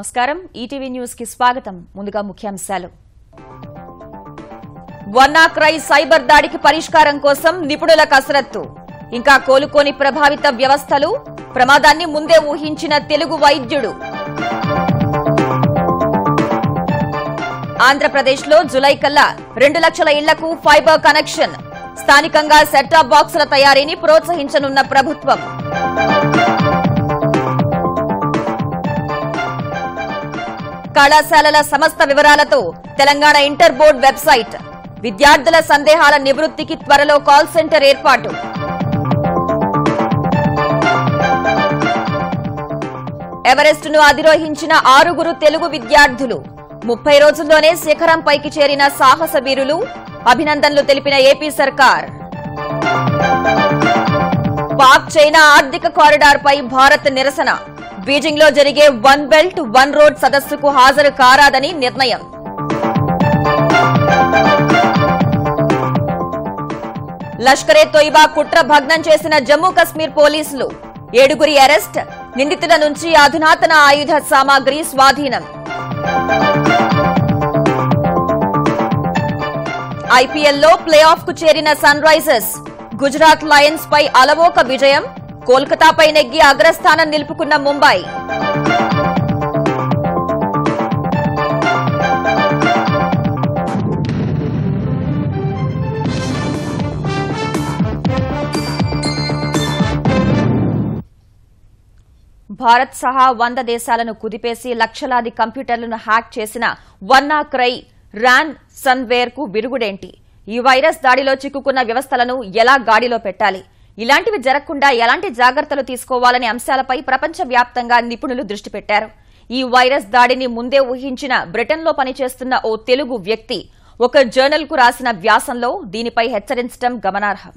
నమస్కారం ETV news కి స్వాగతం ముందుగా ముఖ్యాంశాలు వన్నాక్రై సైబర్ దాడికి పరిష్కారం కోసం నిపుణుల కసరత్తు ఇంకా కోలుకోని ప్రభావిత వ్యవస్థలు ప్రమాదాన్ని ముందే ఊహించిన తెలుగు వైద్యుడు ఆంధ్రప్రదేశ్లో జులై కల్లా 2 లక్షల ఇళ్లకు ఫైబర్ కనెక్షన్ స్థానికంగా సెట్-టాప్ బాక్సుల తయారీని ప్రోత్సహించనున్న ప్రభుత్వం కళాశాలల సమస్త వివరాలతో తెలంగాణ ఇంటర్ బోర్డు వెబ్సైట్ విద్యార్థుల సందేహాల నివృత్తికి త్వరలో కాల్ సెంటర్ ఏర్పాటు ఎవరెస్టును అధిరోహించిన 6 తెలుగు విద్యార్థులు 30 రోజుల్లోనే శిఖరంపైకి చేరిన సాహస వీరులు అభినందనలు తెలిపిన ఏపీ సర్కార్ పాక్ చైనా ఆర్థిక కారిడార్ పై భారత్ నిరసన బీజింగ్ లో జరిగే వన్ బెల్ట్ వన్ రోడ్ సదస్సుకు హాజరు కారాదని నిర్ణయం లష్కరే తోయిబా కుట్ర భగ్నం చేసిన జమ్మూ కశ్మీర్ పోలీసులు 7 అరెస్ట్ నిందితుల నుంచి అధునాతన ఆయుధ సామాగ్రి స్వాధీనం ఐపీఎల్లో ప్లే ఆఫ్ కు చేరిన సన్ రైజర్స్ గుజరాత్ లయన్స్ పై అలవోక విజయం కోల్కతాపై నెగ్గి అగ్రస్థానం నిలుపుకున్న ముంబై భారత్ సహా 100 దేశాలను కుదిపేసి లక్షలాది కంప్యూటర్లను హ్యాక్ చేసిన వన్నాక్రై ర్యాన్ సన్వేర్ కు విరుగుడేంటి ఈ వైరస్ దాడిలో చిక్కుకున్న వ్యవస్థలను ఎలా గాడిలో పెట్టాలి ఇలాంటివి జరగకుండా ఎలాంటి జాగ్రత్తలు తీసుకోవాలనే అంశాలపై ప్రపంచవ్యాప్తంగా నిపుణులు దృష్టి పెట్టారు ఈ వైరస్ దాడిని ముందే ఊహించిన బ్రిటన్లో పనిచేస్తున్న ఓ తెలుగు వ్యక్తి ఒక జర్నల్ కు రాసిన వ్యాసంలో దీనిపై హెచ్చరించడం గమనార్హం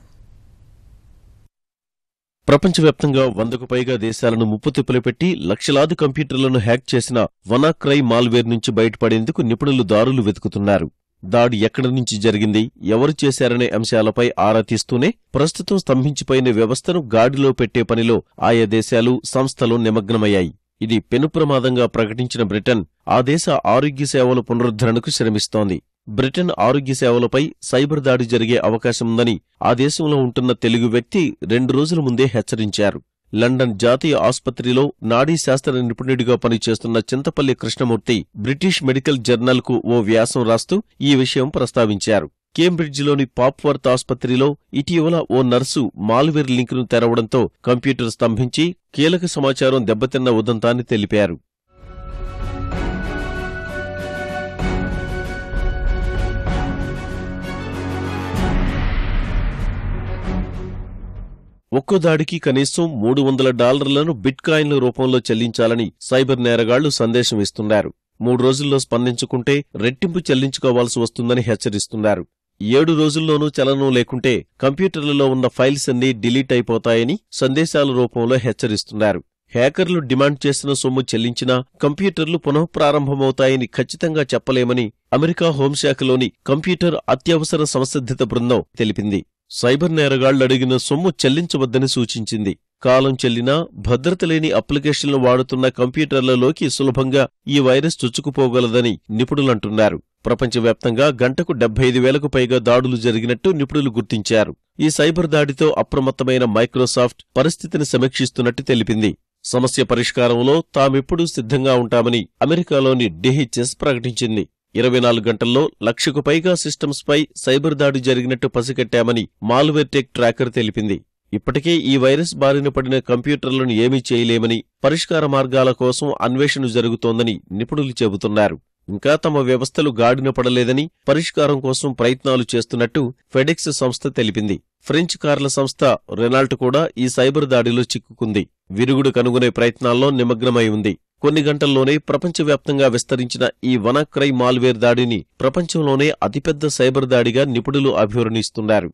ప్రపంచవ్యాప్తంగా 100కు పైగా దేశాలను ముప్పుతిప్పులు పెట్టి లక్షలాది కంప్యూటర్లను హ్యాక్ చేసిన వనాక్రై మాల్వేర్ నుంచి బయటపడేందుకు నిపుణులు దారులు వెతుకుతున్నారు దాడి ఎక్కడి నుంచి జరిగింది ఎవరు చేశారనే అంశాలపై ఆరా తీస్తూనే ప్రస్తుతం స్తంభించిపోయిన వ్యవస్థను గాడిలో పెట్టే పనిలో ఆయా దేశాలు సంస్థలు నిమగ్నమయ్యాయి ఇది పెనుప్రమాదంగా ప్రకటించిన బ్రిటన్ ఆ దేశ ఆరోగ్య సేవల పునరుద్ధరణకు శ్రమిస్తోంది బ్రిటన్ ఆరోగ్య సేవలపై సైబర్ దాడి జరిగే అవకాశముందని ఆ దేశంలో ఉంటున్న తెలుగు వ్యక్తి 2 రోజుల ముందే హెచ్చరించారు లండన్ జాతీయ ఆసుపత్రిలో నాడీ శాస్త్ర నిపుణుడిగా పనిచేస్తున్న Chintapalli Krishnamurthy British medical journal కు ఓ వ్యాసం రాస్తూ ఈ విషయం ప్రస్తావించారు కేంబ్రిడ్జిలోని పాప్వర్త్ ఆసుపత్రిలో ఇటీవల ఓ నర్సు మాల్వేర్ లింకును తెరవడంతో కంప్యూటర్ స్తంభించి కీలక సమాచారం దెబ్బతిన్న ఉదంతాన్ని తెలిపారు ఒక్కో దాడికి కనీసం $300 బిట్కాయిన్ల రూపంలో చెల్లించాలని సైబర్ నేరగాళ్లు సందేశం ఇస్తున్నారు 3 రోజుల్లో స్పందించుకుంటే రెట్టింపు చెల్లించుకోవాల్సి వస్తుందని హెచ్చరిస్తున్నారు 7 రోజుల్లోనూ చలనం లేకుంటే కంప్యూటర్లలో ఉన్న ఫైల్స్ అన్నీ డిలీట్ అయిపోతాయని సందేశాల రూపంలో హెచ్చరిస్తున్నారు హ్యాకర్లు డిమాండ్ చేసిన సొమ్ము చెల్లించినా కంప్యూటర్లు పునఃప్రారంభమవుతాయని ఖచ్చితంగా చెప్పలేమని అమెరికా హోంశాఖలోని కంప్యూటర్ అత్యవసర సంసిద్ధత బృందం తెలిపింది సైబర్ నేరగాళ్లు అడిగిన సొమ్ము చెల్లించవద్దని సూచించింది కాలం చెల్లినా భద్రత లేని అప్లికేషన్లు వాడుతున్న కంప్యూటర్లలోకి సులభంగా ఈ వైరస్ చొచ్చుకుపోగలదని నిపుణులంటున్నారు ప్రపంచవ్యాప్తంగా గంటకు 75,000కు పైగా దాడులు జరిగినట్టు నిపుణులు గుర్తించారు ఈ సైబర్ దాడితో అప్రమత్తమైన మైక్రోసాఫ్ట్ పరిస్థితిని సమీక్షిస్తున్నట్టు తెలిపింది సమస్య పరిష్కారంలో తామెప్పుడూ సిద్ధంగా ఉంటామని అమెరికాలోని డిహెచ్ఎస్ ప్రకటించింది 24 గంటల్లో 1,00,000కు పైగా సిస్టమ్స్ పై సైబర్ దాడి జరిగినట్టు పసిగట్టామని మాల్వేర్ టెక్ ట్రాకర్ తెలిపింది ఇప్పటికే ఈ వైరస్ బారిన పడిన కంప్యూటర్లను ఏమీ చేయలేమని పరిష్కార మార్గాల కోసం అన్వేషణ జరుగుతోందని నిపుణులు చెబుతున్నారు ఇంకా తమ వ్యవస్థలు గాడిన పడలేదని పరిష్కారం కోసం ప్రయత్నాలు చేస్తున్నట్టు ఫెడెక్స్ సంస్థ తెలిపింది ఫ్రెంచ్ కార్ల సంస్థ రెనాల్ట్ కూడా ఈ సైబర్ దాడిలో చిక్కుకుంది విరుగుడు కనుగొనే ప్రయత్నాల్లో నిమగ్నమై ఉంది కొన్ని గంటల్లోనే ప్రపంచవ్యాప్తంగా విస్తరించిన ఈ వనాక్రై మాల్వేర్ దాడిని ప్రపంచంలోనే అతిపెద్ద సైబర్ దాడిగా నిపుణులు అభివర్ణిస్తున్నారు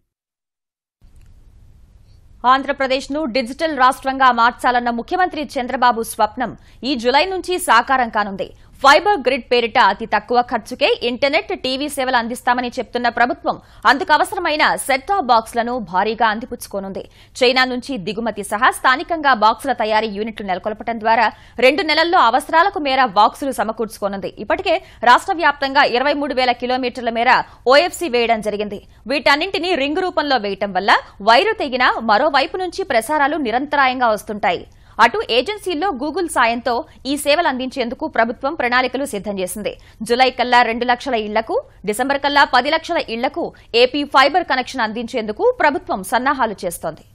ఆంధ్రప్రదేశ్ను డిజిటల్ రాష్ట్రంగా మార్చాలన్న ముఖ్యమంత్రి చంద్రబాబు స్వప్నం ఈ జులై నుంచి సాకారం కానుంది ఫైబర్ గ్రిడ్ పేరిట అతి తక్కువ ఖర్చుకే ఇంటర్నెట్, టీవీ సేవలు అందిస్తామని చెప్తున్న ప్రభుత్వం అందుకు అవసరమైన సెట్ టాప్ బాక్సులను భారీగా అందిపుచ్చుకోనుంది. చైనా నుంచి దిగుమతి సహా స్థానికంగా బాక్సుల తయారీ యూనిట్లు నెలకొల్పడం ద్వారా 2 నెలల్లో అవసరాలకు మేర బాక్సులు సమకూర్చుకోనుంది. ఇప్పటికే రాష్ట్ర వ్యాప్తంగా 23,000 కిలోమీటర్ల మేర ఓఎఫ్సీ వేయడం జరిగింది. వీటన్నింటినీ రింగ్ రూపంలో వేయటం వల్ల వైరు తెగినా మరోవైపు నుంచి ప్రసారాలు నిరంతరాయంగా వస్తుంటాయి. అటు ఏజెన్సీల్లో గూగుల్ సాయంతో ఈ సేవలు అందించేందుకు ప్రభుత్వం ప్రణాళికలు సిద్దం చేసింది. జులై కల్లా 2 లక్షల ఇళ్లకు, డిసెంబర్ కల్లా 10 లక్షల ఇళ్లకు ఏపీ ఫైబర్ కనెక్షన్ అందించేందుకు ప్రభుత్వం సన్నాహాలు చేస్తోంది.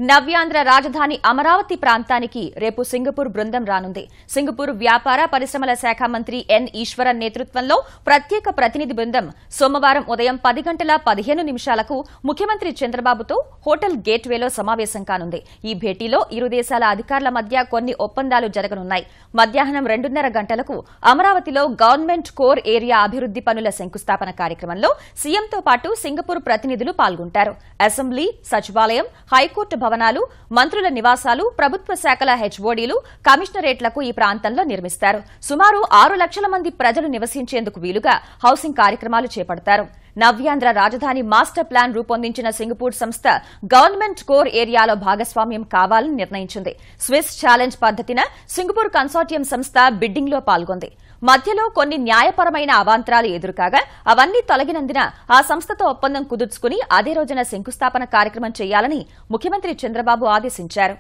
నవ్యాంధ్ర రాజధాని అమరావతి ప్రాంతానికి రేపు సింగపూర్ బృందం రానుంది. సింగపూర్ వ్యాపార పరిశ్రమల శాఖ మంత్రి ఎన్ ఈశ్వరన్ నేతృత్వంలో ప్రత్యేక ప్రతినిధి బృందం సోమవారం ఉదయం 10 గంటల 15 నిమిషాలకు ముఖ్యమంత్రి చంద్రబాబుతో హోటల్ గేట్వేలో సమావేశం కానుంది. ఈ భేటీలో ఇరు దేశాల అధికారుల మధ్య కొన్ని ఒప్పందాలు జరగనున్నాయి. మధ్యాహ్నం 2:30 గంటలకు అమరావతిలో గవర్నమెంట్ కోర్ ఏరియా అభివృద్ది పనుల శంకుస్థాపన కార్యక్రమంలో సీఎంతో పాటు సింగపూర్ ప్రతినిధులు పాల్గొంటారు. అసెంబ్లీ, సచివాలయం, హైకోర్టు భవనాలు, మంత్రుల నివాసాలు, ప్రభుత్వ శాఖల హెచ్ఓడీలు, కమిషనరేట్లకు ఈ ప్రాంతంలో నిర్మిస్తారు. సుమారు 6 లక్షల మంది ప్రజలు నివసించేందుకు వీలుగా హౌసింగ్ కార్యక్రమాలు చేపడతారు. నవ్యాంధ్ర రాజధాని మాస్టర్ ప్లాన్ రూపొందించిన సింగపూర్ సంస్థ గవర్నమెంట్ కోర్ ఏరియాలో భాగస్వామ్యం కావాలని నిర్ణయించింది. స్విస్ ఛాలెంజ్ పద్దతిన సింగపూర్ కన్సార్టియం సంస్థ బిడ్డింగ్లో పాల్గొంది. మధ్యలో కొన్ని న్యాయపరమైన అవాంతరాలు ఎదురుకాగా అవన్నీ తొలగినందున ఆ సంస్థతో ఒప్పందం కుదుర్చుకుని అదే రోజున శంకుస్థాపన కార్యక్రమం చేయాలని ముఖ్యమంత్రి చంద్రబాబు ఆదేశించారు.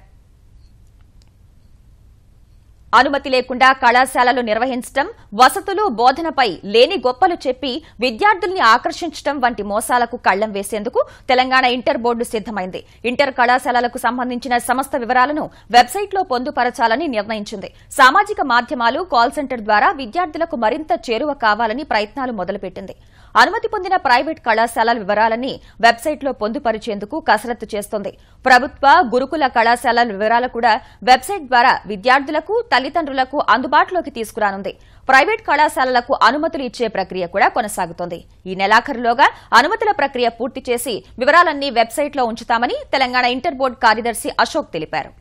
అనుమతి లేకుండా కళాశాలలు నిర్వహించడం, వసతులు, బోధనపై లేని గొప్పలు చెప్పి విద్యార్థుల్ని ఆకర్షించడం వంటి మోసాలకు కళ్లెం వేసేందుకు తెలంగాణ ఇంటర్ బోర్డు సిద్దమైంది. ఇంటర్ కళాశాలలకు సంబంధించిన సమస్త వివరాలను వెబ్సైట్లో పొందుపరచాలని నిర్ణయించింది. సామాజిక మాధ్యమాలు, కాల్ సెంటర్ ద్వారా విద్యార్థులకు మరింత చేరువ కావాలని ప్రయత్నాలు మొదలుపెట్టింది. అనుమతి పొందిన ప్రైవేట్ కళాశాలల వివరాలని వెబ్సైట్లో పొందుపరిచేందుకు కసరత్తు చేస్తోంది. ప్రభుత్వ, గురుకుల కళాశాలల వివరాలు కూడా వెబ్సైట్ ద్వారా విద్యార్థులకు, తల్లిదండ్రులకు అందుబాటులోకి తీసుకురానుంది. ప్రైవేట్ కళాశాలలకు అనుమతులు ఇచ్చే ప్రక్రియ కూడా కొనసాగుతోంది. ఈ నెలాఖరులోగా అనుమతుల ప్రక్రియ పూర్తి చేసి వివరాలన్నీ వెబ్సైట్లో ఉంచుతామని తెలంగాణ ఇంటర్ బోర్డు కార్యదర్శి అశోక్ తెలిపారు.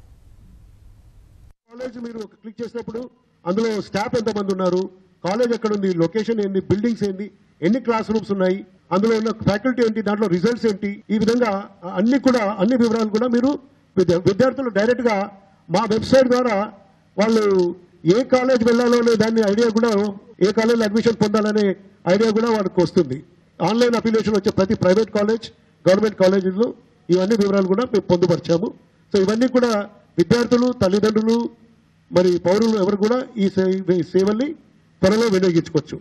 కాలేజ్ మీరు క్లిక్ చేసినప్పుడు అందులో స్టాఫ్ ఎంతమంది ఉన్నారు, కాలేజ్ ఎక్కడుంది, లొకేషన్ ఏంటి, బిల్డింగ్స్ ఏంటి, ఎన్ని క్లాస్ రూమ్స్ ఉన్నాయి, అందులో ఉన్న ఫ్యాకల్టీ ఏంటి, దాంట్లో రిజల్ట్స్ ఏంటి, ఈ విధంగా అన్ని వివరాలు కూడా మీరు విద్యార్థులు డైరెక్ట్ గా మా వెబ్సైట్ ద్వారా వాళ్ళు ఏ కాలేజ్ వెళ్లాలో అనే దాన్ని ఐడియా కూడా, ఏ కాలేజ్ అడ్మిషన్ పొందాలనే ఐడియా కూడా వాళ్ళకి వస్తుంది. ఆన్లైన్ అప్లికేషన్ వచ్చే ప్రతి ప్రైవేట్ కాలేజ్, గవర్నమెంట్ కాలేజీల్లో ఇవన్నీ వివరాలు కూడా మేము పొందుపరిచాము. సో ఇవన్నీ కూడా విద్యార్థులు, తల్లిదండ్రులు, మరి పౌరులు ఎవరు కూడా ఈ సేవల్ని త్వరలో వినియోగించుకోవచ్చు.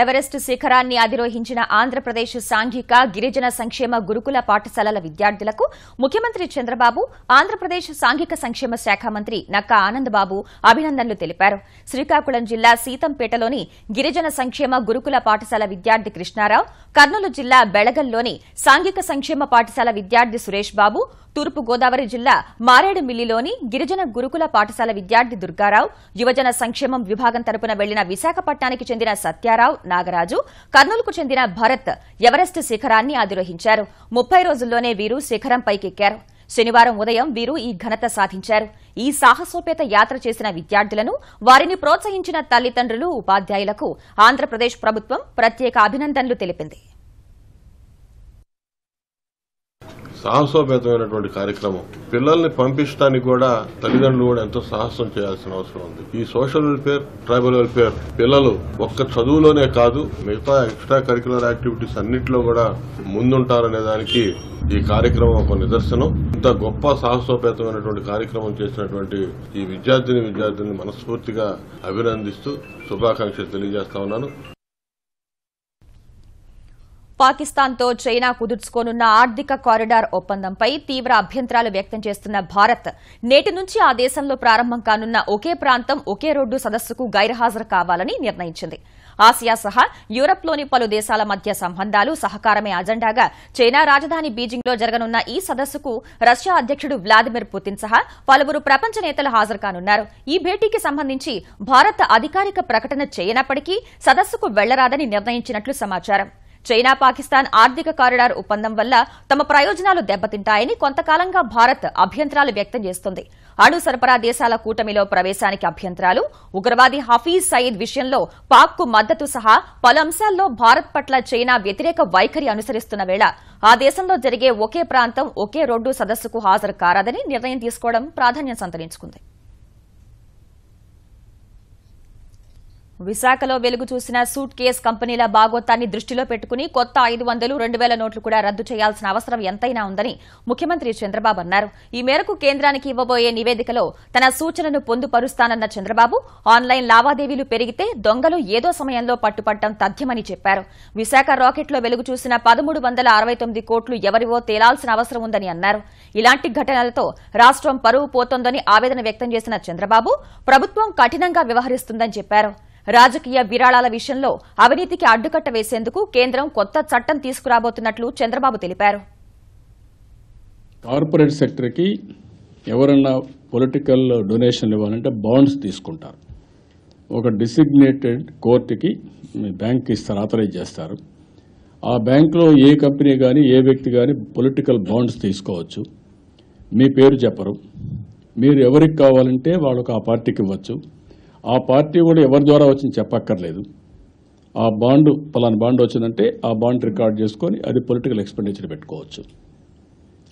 ఎవరెస్ట్ శిఖరాన్ని అధిరోహించిన ఆంధ్రప్రదేశ్ సాంఘిక, గిరిజన సంక్షేమ గురుకుల పాఠశాలల విద్యార్థులకు ముఖ్యమంత్రి చంద్రబాబు, ఆంధ్రప్రదేశ్ సాంఘిక సంక్షేమ శాఖ మంత్రి నక్కా ఆనందబాబు అభినందనలు తెలిపారు. శ్రీకాకుళం జిల్లా సీతంపేటలోని గిరిజన సంక్షేమ గురుకుల పాఠశాల విద్యార్థి కృష్ణారావు, కర్నూలు జిల్లా బెళగల్లోని సాంఘిక సంక్షేమ పాఠశాల విద్యార్థి సురేష్ బాబు, తూర్పు గోదావరి జిల్లా మారేడుమిల్లిలోని గిరిజన గురుకుల పాఠశాల విద్యార్థి దుర్గారావు, యువజన సంక్షేమం విభాగం తరపున వెళ్లిన విశాఖపట్నానికి చెందిన సత్యారావు, నాగరాజు, కర్నూలుకు చెందిన భరత్ ఎవరెస్ట్ శిఖరాన్ని అధిరోహించారు. 30 రోజుల్లోనే వీరు శిఖరం పైకెక్కారు. శనివారం ఉదయం వీరు ఈ ఘనత సాధించారు. ఈ సాహసోపేత యాత్ర చేసిన విద్యార్థులను, వారిని ప్రోత్సహించిన తల్లిదండ్రులు, ఉపాధ్యాయులకు ఆంధ్రప్రదేశ్ ప్రభుత్వం ప్రత్యేక అభినందనలు తెలిపింది. సాహసోపేతమైనటువంటి కార్యక్రమం. పిల్లల్ని పంపించడానికి కూడా తల్లిదండ్రులు కూడా ఎంతో సాహసం చేయాల్సిన అవసరం ఉంది. ఈ సోషల్ వెల్ఫేర్, ట్రైబల్ వెల్ఫేర్ పిల్లలు ఒక్క చదువులోనే కాదు, మిగతా ఎక్స్ట్రా కరిక్యులర్ యాక్టివిటీస్ అన్నింటిలో కూడా ముందుంటారనే దానికి ఈ కార్యక్రమం ఒక నిదర్శనం. ఇంత గొప్ప సాహసోపేతమైనటువంటి కార్యక్రమం చేసినటువంటి ఈ విద్యార్థిని మనస్ఫూర్తిగా అభినందిస్తూ శుభాకాంక్షలు తెలియజేస్తా ఉన్నాను. పాకిస్తాన్తో చైనా కుదుర్చుకోనున్న ఆర్థిక కారిడార్ ఒప్పందంపై తీవ్ర అభ్యంతరాలు వ్యక్తం చేస్తున్న భారత్ నేటి నుంచి ఆ దేశంలో ప్రారంభం కానున్న ఒకే ప్రాంతం ఒకే రోడ్డు సదస్సుకు గైర్హాజరు కావాలని నిర్ణయించింది. ఆసియా సహా యూరప్లోని పలు దేశాల మధ్య సంబంధాలు, సహకారమే అజెండాగా చైనా రాజధాని బీజింగ్లో జరగనున్న ఈ సదస్సుకు రష్యా అధ్యకుడు వ్లాదిమిర్ పుతిన్ సహా పలువురు ప్రపంచ నేతలు హాజరు కానున్నారు. ఈ భేటీకి సంబంధించి భారత్ అధికారిక ప్రకటన చేయనప్పటికీ సదస్సుకు వెళ్లరాదని నిర్ణయించినట్లు సమాచారం. చైనా పాకిస్తాన్ ఆర్థిక కారిడార్ ఒప్పందం వల్ల తమ ప్రయోజనాలు దెబ్బతింటాయని కొంతకాలంగా భారత్ అభ్యంతరాలు వ్యక్తం చేస్తోంది. అణు సరఫరా దేశాల కూటమిలో ప్రవేశానికి అభ్యంతరాలు, ఉగ్రవాది హఫీజ్ సయీద్ విషయంలో పాక్కు మద్దతు సహా పలు అంశాల్లో భారత్ పట్ల చైనా వ్యతిరేక వైఖరి అనుసరిస్తున్న వేళ ఆ దేశంలో జరిగే ఒకే ప్రాంతం ఒకే రోడ్డు సదస్సుకు హాజరు కారాదని నిర్ణయం తీసుకోవడం ప్రాధాన్యం సంతరించుకుంది. విశాఖలో వెలుగు చూసిన సూట్ కేస్ కంపెనీల బాగోతాన్ని దృష్టిలో పెట్టుకుని కొత్త 500, 2000 నోట్లు కూడా రద్దు చేయాల్సిన అవసరం ఎంతైనా ఉందని ముఖ్యమంత్రి చంద్రబాబు అన్నారు. ఈ మేరకు కేంద్రానికి ఇవ్వబోయే నివేదికలో తన సూచనను పొందుపరుస్తానన్న చంద్రబాబు ఆన్లైన్ లావాదేవీలు పెరిగితే దొంగలు ఏదో సమయంలో పట్టుపట్టడం తథ్యమని చెప్పారు. విశాఖ రాకెట్లో వెలుగు చూసిన 1369 కోట్లు ఎవరివో తేలాల్సిన అవసరం ఉందని అన్నారు. ఇలాంటి ఘటనలతో రాష్ట్రం పరువు పోతోందని ఆవేదన వ్యక్తం చేసిన చంద్రబాబు ప్రభుత్వం కఠినంగా వ్యవహరిస్తుందని చెప్పారు. రాజకీయ విరాళాల విషయంలో అవినీతికి అడ్డుకట్ట వేసేందుకు కేంద్రం కొత్త చట్టం తీసుకురాబోతున్నట్లు చంద్రబాబు తెలిపారు. కార్పొరేట్ సెక్టర్కి ఎవరన్నా పొలిటికల్ డొనేషన్ ఇవ్వాలంటే బాండ్స్ తీసుకుంటారు. ఒక డిసిగ్నేటెడ్ కోర్టుకి బ్యాంక్ ఇస్తారు, ఆథరైజ్ చేస్తారు. ఆ బ్యాంకులో ఏ కంపెనీ కానీ ఏ వ్యక్తి కానీ పొలిటికల్ బాండ్స్ తీసుకోవచ్చు. మీ పేరు చెప్పరు, మీరు ఎవరికి కావాలంటే వాళ్ళకు ఆ పార్టీకి ఇవ్వచ్చు. ఆ పార్టీ కూడా ఎవరి ద్వారా వచ్చింది చెప్పక్కర్లేదు. ఆ బాండ్ పలానా బాండ్ వచ్చిందంటే ఆ బాండ్ రికార్డ్ చేసుకొని అది పొలిటికల్ ఎక్స్పెండిచర్ పెట్టుకోవచ్చు.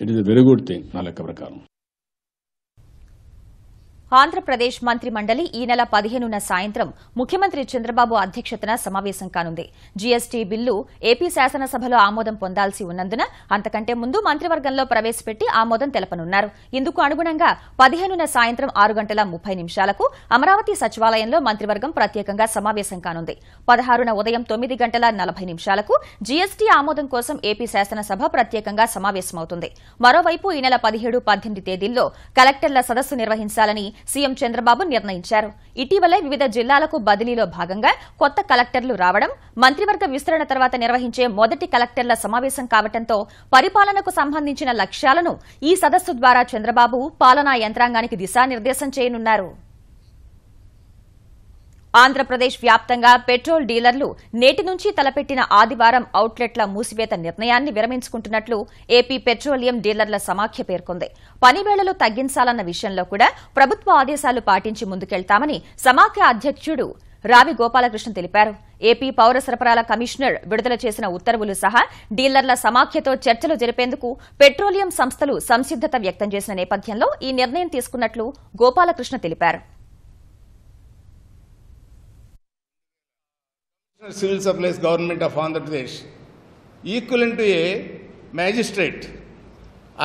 It is a very good thing నా లెక్క ప్రకారం. ఆంధ్రప్రదేశ్ మంత్రి మండలి ఈ నెల 15న సాయంత్రం ముఖ్యమంత్రి చంద్రబాబు అధ్యక్షతన సమావేశం కానుంది. జీఎస్టీ బిల్లు ఏపీ శాసనసభలో ఆమోదం పొందాల్సి ఉన్నందున అంతకంటే ముందు మంత్రివర్గంలో ప్రవేశపెట్టి ఆమోదం తెలపనున్నారు. ఇందుకు అనుగుణంగా 15న సాయంత్రం 6:30 అమరావతి సచివాలయంలో మంత్రివర్గం ప్రత్యేకంగా సమావేశం కానుంది. 16న ఉదయం 9:40 జీఎస్టీ ఆమోదం కోసం ఏపీ శాసనసభ ప్రత్యేకంగా సమావేశమవుతుంది. మరోవైపు ఈ నెల 17, 18 తేదీల్లో కలెక్టర్ల సదస్సు నిర్వహించాలని సీఎం చంద్రబాబు నిర్ణయించారు. ఇటీవలే వివిధ జిల్లాలకు బదిలీలో భాగంగా కొత్త కలెక్టర్లు రావడం, మంత్రివర్గ విస్తరణ తర్వాత నిర్వహించే మొదటి కలెక్టర్ల సమావేశం కావడంతో పరిపాలనకు సంబంధించిన లక్ష్యాలను ఈ సదస్సు ద్వారా చంద్రబాబు పాలనా యంత్రాంగానికి దిశానిర్దేశం చేయనున్నారు. ఆంధ్రప్రదేశ్ వ్యాప్తంగా పెట్రోల్ డీలర్లు నేటి నుంచి తలపెట్టిన ఆదివారం అవుట్లెట్ల మూసివేత నిర్ణయాన్ని విరమించుకుంటున్నట్లు ఏపీ పెట్రోలియం డీలర్ల సమాఖ్య పేర్కొంది. పనివేళలు తగ్గించాలన్న విషయంలో కూడా ప్రభుత్వ ఆదేశాలు పాటించి ముందుకెళ్తామని సమాఖ్య అధ్యక్షుడు రావి గోపాలకృష్ణ తెలిపారు. ఏపీ పౌర సరఫరాల కమిషనర్ విడుదల చేసిన ఉత్తర్వులు సహా డీలర్ల సమాఖ్యతో చర్చలు జరిపేందుకు పెట్రోలియం సంస్థలు సంసిద్దత వ్యక్తం చేసిన నేపథ్యంలో ఈ నిర్ణయం తీసుకున్నట్లు గోపాలకృష్ణ తెలిపారు. Civil Supplies Government of Andhra Pradesh equivalent to A magistrate.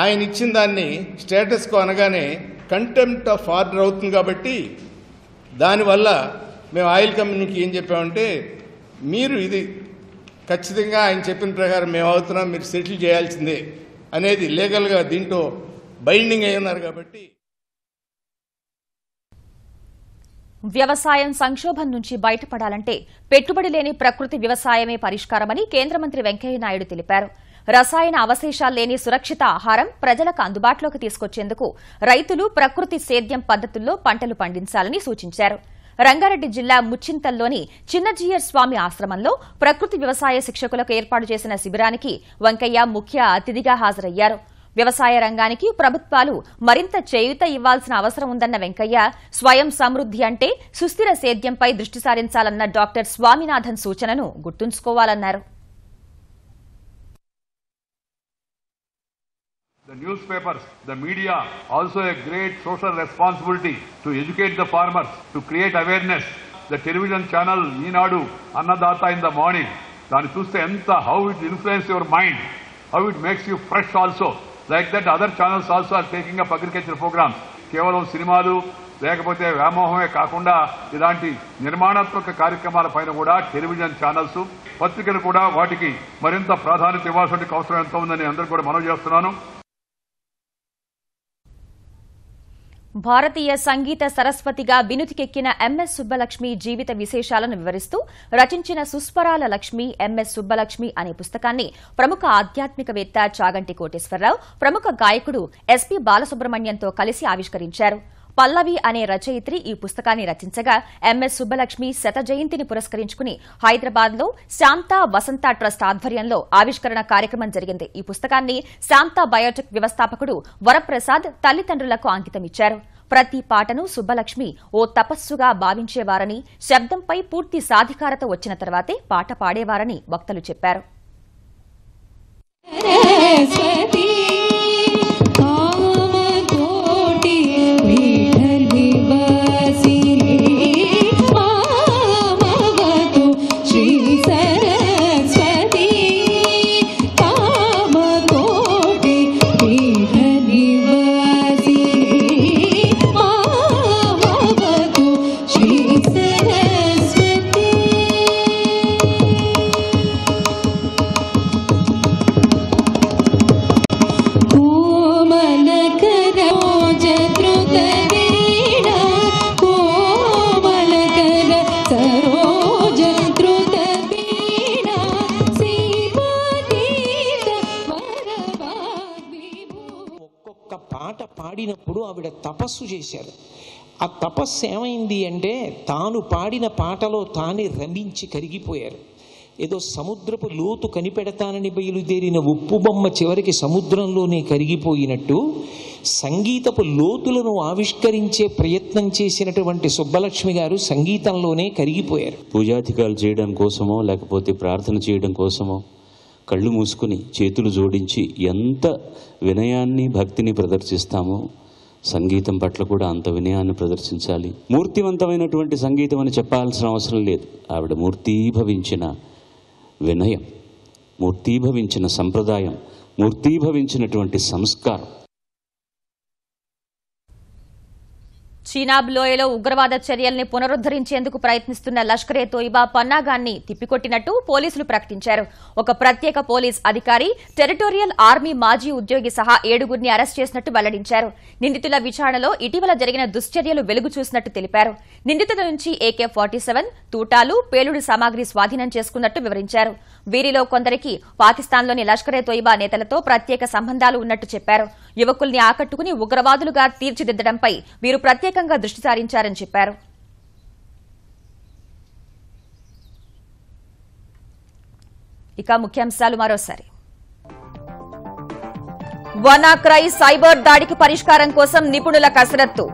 ఆయన ఇచ్చిన దాన్ని స్టేటస్ కో అనగానే కంటెంప్ట్ ఆఫ్ ఆర్డర్ అవుతుంది. కాబట్టి దానివల్ల మేము ఆయిల్ కంపెనీకి ఏం చెప్పామంటే, మీరు ఇది ఖచ్చితంగా ఆయన చెప్పిన ప్రకారం మేము అవుతున్నాం, మీరు సెటిల్ చేయాల్సిందే అనేది లీగల్గా దీంట్లో బైండింగ్ అయి ఉన్నారు. కాబట్టి వ్యవసాయం సంక్షోభం నుంచి బయటపడాలంటే పెట్టుబడి లేని ప్రకృతి వ్యవసాయమే పరిష్కారమని కేంద్ర మంత్రి వెంకయ్యనాయుడు తెలిపారు. రసాయన అవశేషాలు లేని సురక్షిత ఆహారం ప్రజలకు అందుబాటులోకి తీసుకొచ్చేందుకు రైతులు ప్రకృతి సేద్యం పద్దతుల్లో పంటలు పండించాలని సూచించారు. రంగారెడ్డి జిల్లా ముచ్చింతల్లోని చిన్నజీయర్ స్వామి ఆశ్రమంలో ప్రకృతి వ్యవసాయ శిక్షకులకు ఏర్పాటు చేసిన శిబిరానికి వెంకయ్య ముఖ్య అతిథిగా హాజరయ్యారు. వ్యవసాయ రంగానికి ప్రభుత్వాలు మరింత చేయూత ఇవ్వాల్సిన అవసరం ఉందన్న వెంకయ్య, స్వయం సమృద్ది అంటే సుస్థిర సేద్యంపై దృష్టి సారించాలన్న డాక్టర్ స్వామినాథన్ సూచనను గుర్తుంచుకోవాలన్నారు. The newspapers, the media, also a great social responsibility to educate the farmers, to create awareness. The television channel, Eenadu, Annadata in the morning, dani chuste enta how it influences your mind, how it makes you fresh also. Like that other channels also are taking up agriculture programs. కేవలం సినిమాలు లేకపోతే వ్యామోహమే కాకుండా ఇలాంటి నిర్మాణాత్మక కార్యక్రమాల పైన కూడా television channels, పత్రికలు కూడా వాటికి మరింత ప్రాధాన్యత ఇవ్వాల్సిన అవసరం ఎంత ఉందని అందరూ కూడా మనవి చేస్తున్నాను. భారతీయ సంగీత సరస్వతిగా వినుతికెక్కిన ఎంఎస్ సుబ్బలక్ష్మి జీవిత విశేషాలను వివరిస్తూ రచించిన సుస్వరాల లక్ష్మి ఎంఎస్ సుబ్బలక్ష్మి అనే పుస్తకాన్ని ప్రముఖ ఆధ్యాత్మికవేత్త చాగంటి కోటేశ్వరరావు, ప్రముఖ గాయకుడు ఎస్పీ బాలసుబ్రహ్మణ్యంతో కలిసి ఆవిష్కరించారు. పల్లవి అనే రచయిత్రి ఈ పుస్తకాన్ని రచించగా ఎంఎస్ సుబ్బలక్ష్మి శత జయంతిని పురస్కరించుకుని హైదరాబాద్లో శాంతా వసంత ట్రస్ట్ ఆధ్వర్యంలో ఆవిష్కరణ కార్యక్రమం జరిగింది. ఈ పుస్తకాన్ని శాంతా బయోటెక్ వ్యవస్థాపకుడు వరప్రసాద్ తల్లిదండ్రులకు అంకితమిచ్చారు. ప్రతి పాటను సుబ్బలక్ష్మి ఓ తపస్సుగా భావించేవారని, శబ్దంపై పూర్తి సాధికారత వచ్చిన తర్వాతే పాట పాడేవారని వక్తలు చెప్పారు. పాట పాడినప్పుడు ఆవిడ తపస్సు చేశారు. ఆ తపస్సు ఏమైంది అంటే తాను పాడిన పాటలో తానే రమించి కరిగిపోయారు. ఏదో సముద్రపు లోతు కనిపెడతానని బయలుదేరిన ఉప్పు బొమ్మ చివరికి సముద్రంలోనే కరిగిపోయినట్టు సంగీతపు లోతులను ఆవిష్కరించే ప్రయత్నం చేసినటువంటి సుబ్బలక్ష్మి గారు సంగీతంలోనే కరిగిపోయారు. పూజాధికాలు చేయడం కోసమో లేకపోతే ప్రార్థన చేయడం కోసమో కళ్ళు మూసుకుని చేతులు జోడించి ఎంత వినయాన్ని భక్తిని ప్రదర్శిస్తామో సంగీతం పట్ల కూడా అంత వినయాన్ని ప్రదర్శించాలి. మూర్తివంతమైనటువంటి సంగీతం అని చెప్పాల్సిన అవసరం లేదు. ఆవిడ మూర్తీభవించిన వినయం, మూర్తీభవించిన సంప్రదాయం, మూర్తీభవించినటువంటి సంస్కారం. చీనాబ్ లోయలో ఉగ్రవాద చర్యల్ని పునరుద్దరించేందుకు ప్రయత్నిస్తున్న లష్కరే తోయిబా పన్నాగాన్ని తిప్పికొట్టినట్టు పోలీసులు ప్రకటించారు. ఒక ప్రత్యేక పోలీస్ అధికారి, టెరిటోరియల్ ఆర్మీ మాజీ ఉద్యోగి సహా 7గురిని అరెస్ట్ చేసినట్టు వెల్లడించారు. నిందితుల విచారణలో ఇటీవల జరిగిన దుశ్చర్యలు వెలుగు చూసినట్టు తెలిపారు. నిందితుల నుంచి AK-47, తూటాలు, పేలుడు సామాగ్రి స్వాధీనం చేసుకున్నట్టు వివరించారు. వీరిలో కొందరికి పాకిస్తాన్లోని లష్కరే తోయిబా నేతలతో ప్రత్యేక సంబంధాలు ఉన్నట్టు చెప్పారు. యువకుల్ని ఆకట్టుకుని ఉగ్రవాదులుగా తీర్చిదిద్దడంపై వీరు ప్రత్యేకంగా దృష్టి సారించారని చెప్పారు. ఇక ముఖ్యాంశాలు మరోసారి. వనాక్రై సైబర్ దాడికి పరిష్కారం కోసం నిపుణుల కసరత్తు.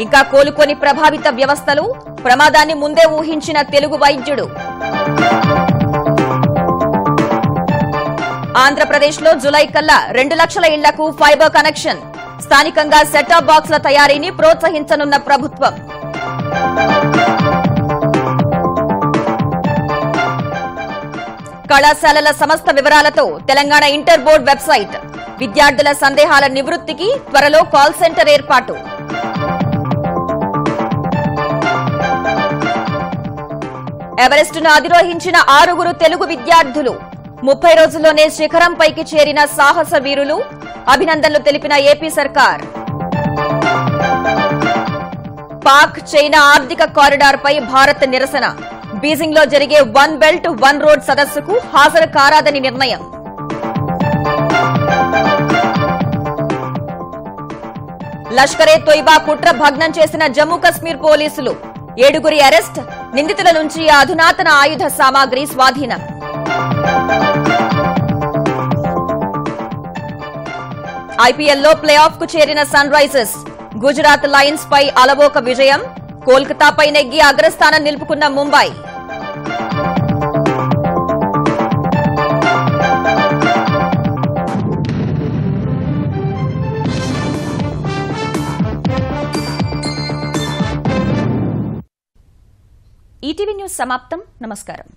ఇంకా కోలుకొని ప్రభావిత వ్యవస్థలు, ప్రమాదాన్ని ముందే ఊహించిన తెలుగు వైద్యుడు. ఆంధ్రప్రదేశ్లో జులై కల్లా 2 లక్షల ఇళ్లకు ఫైబర్ కనెక్షన్. స్థానికంగా సెటాప్ బాక్స్ల తయారీని ప్రోత్సహించనున్న ప్రభుత్వం. కళాశాలల సమస్త వివరాలతో తెలంగాణ ఇంటర్ బోర్డు వెబ్సైట్. విద్యార్థుల సందేహాల నివృత్తికి త్వరలో కాల్ సెంటర్ ఏర్పాటు. ఎవరెస్టును అధిరోహించిన 6గురు తెలుగు విద్యార్థులు. 30 రోజుల్లోనే శిఖరంపైకి చేరిన సాహస వీరులు. అభినందనలు తెలిపిన ఏపీ సర్కార్. పాక్ చైనా ఆర్థిక కారిడార్ పై భారత్ నిరసన. బీజింగ్ లో జరిగే వన్ బెల్ట్ వన్ రోడ్ సదస్సుకు హాజరు కారాదని నిర్ణయం. లష్కరే తోయిబా కుట్ర భగ్నం చేసిన జమ్మూ కశ్మీర్ పోలీసులు. 7గురి అరెస్ట్. నిందితుల నుంచి అధునాతన ఆయుధ సామాగ్రి స్వాధీనం. ఐపీఎల్లో ప్లే ఆఫ్ కు చేరిన సన్ రైజర్స్. గుజరాత్ లయన్స్ పై అలవోక విజయం. కోల్కతాపై నెగ్గి అగ్రస్థానం నిలుపుకున్న ముంబై. ఈటీవీ న్యూస్ సమాప్తం. నమస్కారం.